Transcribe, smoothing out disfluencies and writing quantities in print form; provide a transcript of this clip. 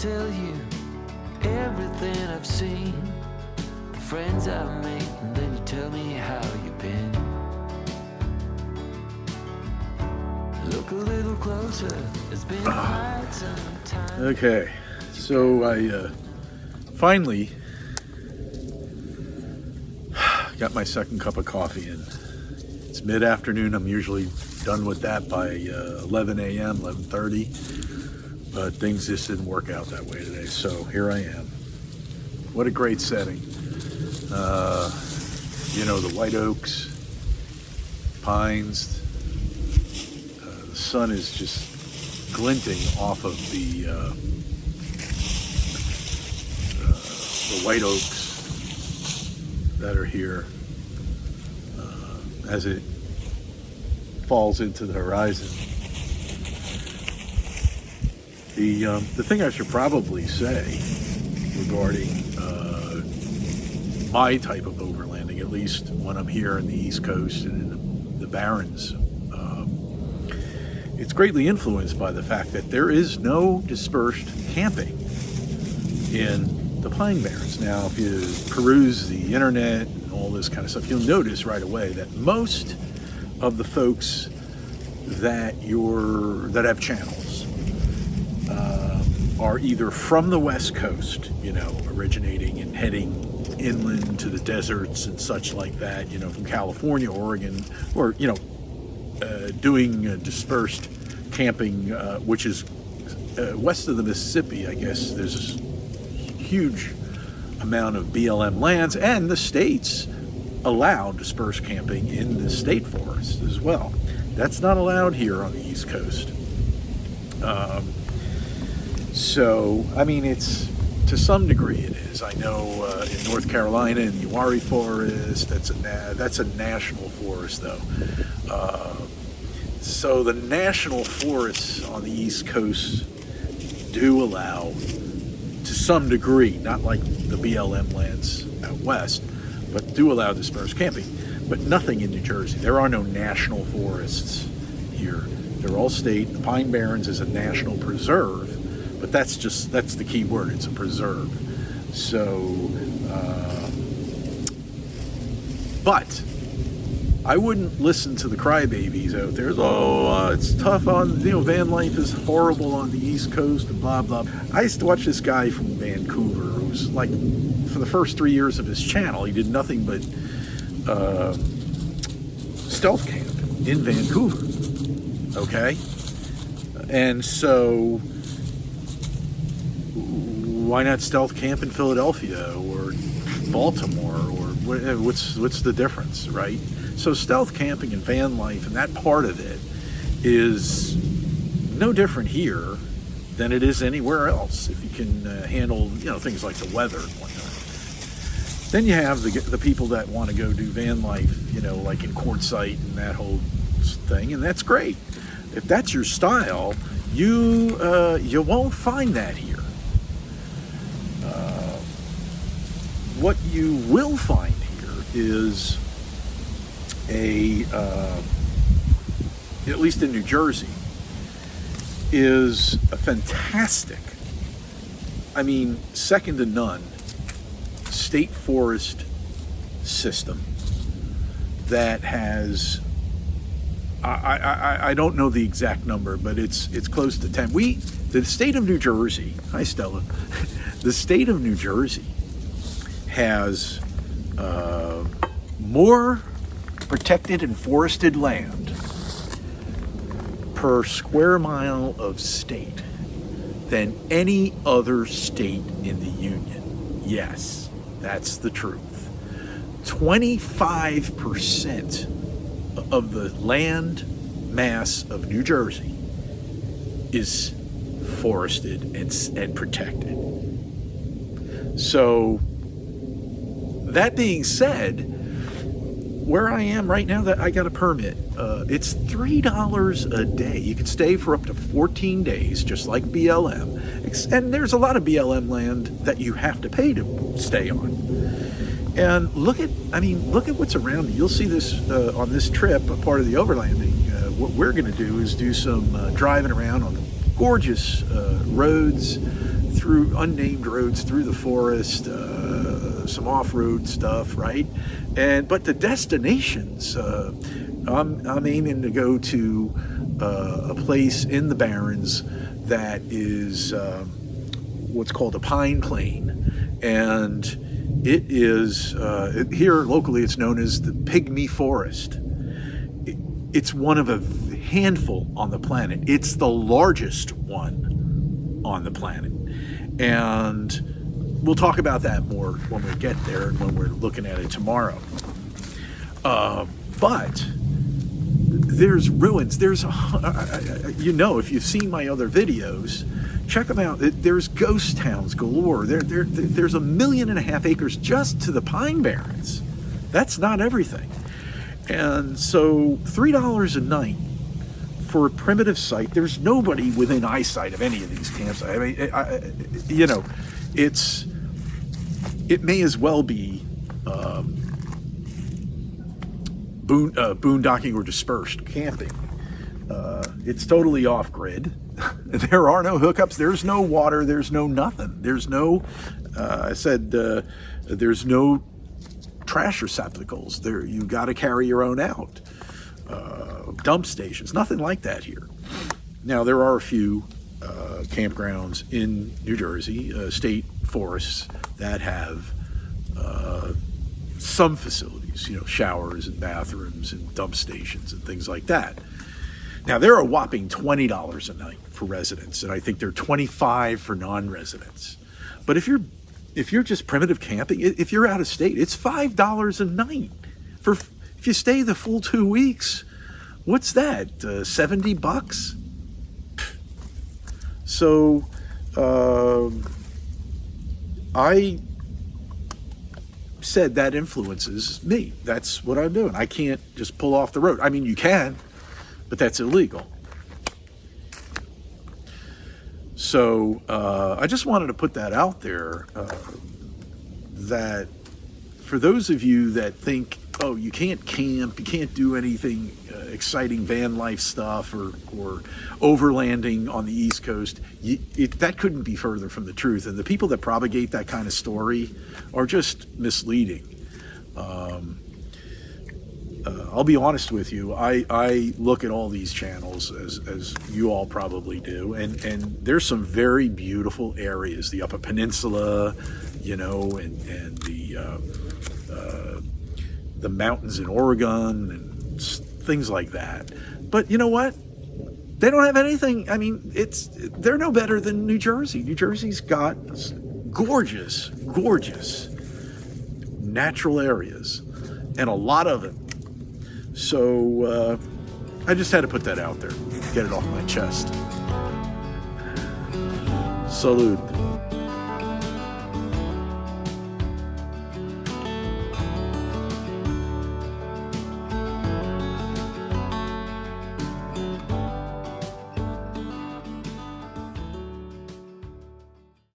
tell you everything I've seen, the friends I've made, and then you tell me how you've been. Look a little closer, it's been quite some time. Okay, so I finally got my second cup of coffee in. It's mid-afternoon. I'm usually done with that by 11 a.m., 11:30, but things just didn't work out that way today, so here I am. What a great setting. You know, the white oaks, pines, the sun is just glinting off of the white oaks that are here as it falls into the horizon. The thing I should probably say regarding my type of overlanding, at least when I'm here in the East Coast and in the Barrens, it's greatly influenced by the fact that there is no dispersed camping in the Pine Barrens. Now, if you peruse the internet and all this kind of stuff, you'll notice right away that most of the folks that have channels are either from the West Coast, you know, originating and heading inland to the deserts and such like that, you know, from California, Oregon, or, you know, doing dispersed camping, which is west of the Mississippi. I guess there's a huge amount of BLM lands, and the states allow dispersed camping in the state forest as well. That's not allowed here on the East Coast. So, I mean, it's, to some degree it is. I know in North Carolina, in the Uwharrie Forest, that's a national forest, though. So the national forests on the East Coast do allow, to some degree, not like the BLM lands out west, but do allow dispersed camping, but nothing in New Jersey. There are no national forests here. They're all state. The Pine Barrens is a national preserve, but that's the key word. It's a preserve. So, but I wouldn't listen to the crybabies out there. It's tough on, you know, van life is horrible on the East Coast and blah, blah. I used to watch this guy from Vancouver who was like, for the first 3 years of his channel, he did nothing but stealth camp in Vancouver. Okay? And so, why not stealth camp in Philadelphia or Baltimore, or what's the difference, right? So stealth camping and van life and that part of it is no different here than it is anywhere else, if you can handle, you know, things like the weather and whatnot. Then you have the people that want to go do van life, you know, like in Quartzsite and that whole thing, and that's great. If that's your style, you won't find that here. What you will find here is at least in New Jersey, is a fantastic, I mean, second to none, state forest system that has, I don't know the exact number, but it's close to 10. The state of New Jersey, hi Stella, the state of New Jersey has more protected and forested land per square mile of state than any other state in the Union. Yes, that's the truth. 25% of the land mass of New Jersey is forested and protected. So, that being said, where I am right now, that I got a permit, it's $3 a day. You can stay for up to 14 days, just like BLM. And there's a lot of BLM land that you have to pay to stay on. And look at what's around it. You'll see this on this trip, a part of the overlanding. What we're going to do is do some driving around on gorgeous roads through unnamed roads, through the forest, some off-road stuff, right? But the destinations, I'm aiming to go to a place in the Barrens that is what's called a pine plain, and it is here locally it's known as the Pygmy Forest. It's one of a handful on the planet. It's the largest one on the planet, and we'll talk about that more when we get there and when we're looking at it tomorrow. But there's ruins. There's, if you've seen my other videos, check them out. There's ghost towns galore. There's 1.5 million acres just to the Pine Barrens. That's not everything. And so $3 a night for a primitive site. There's nobody within eyesight of any of these campsites. I mean, it may as well be boondocking or dispersed camping. It's totally off grid. There are no hookups. There's no water. There's no nothing. There's no, there's no trash receptacles. There, you got to carry your own out. Dump stations, nothing like that here. Now there are a few campgrounds in New Jersey, state forests, that have some facilities, showers and bathrooms and dump stations and things like that. Now they're a whopping $20 a night for residents, and I think they're $25 for non-residents. But if you're just primitive camping, if you're out of state, it's $5 a night. If you stay the full 2 weeks, what's that? $70? So I said that influences me. That's what I'm doing. I can't just pull off the road. I mean, you can, but that's illegal. So I just wanted to put that out there, that for those of you that think, oh, you can't camp, you can't do anything exciting van life stuff or overlanding on the East Coast, that couldn't be further from the truth. And the people that propagate that kind of story are just misleading. I'll be honest with you, I look at all these channels as you all probably do, and there's some very beautiful areas, the Upper Peninsula, and the mountains in Oregon and things like that. But you know what? They don't have anything. I mean, they're no better than New Jersey. New Jersey's got gorgeous, gorgeous natural areas, and a lot of it. So I just had to put that out there, get it off my chest. Salute.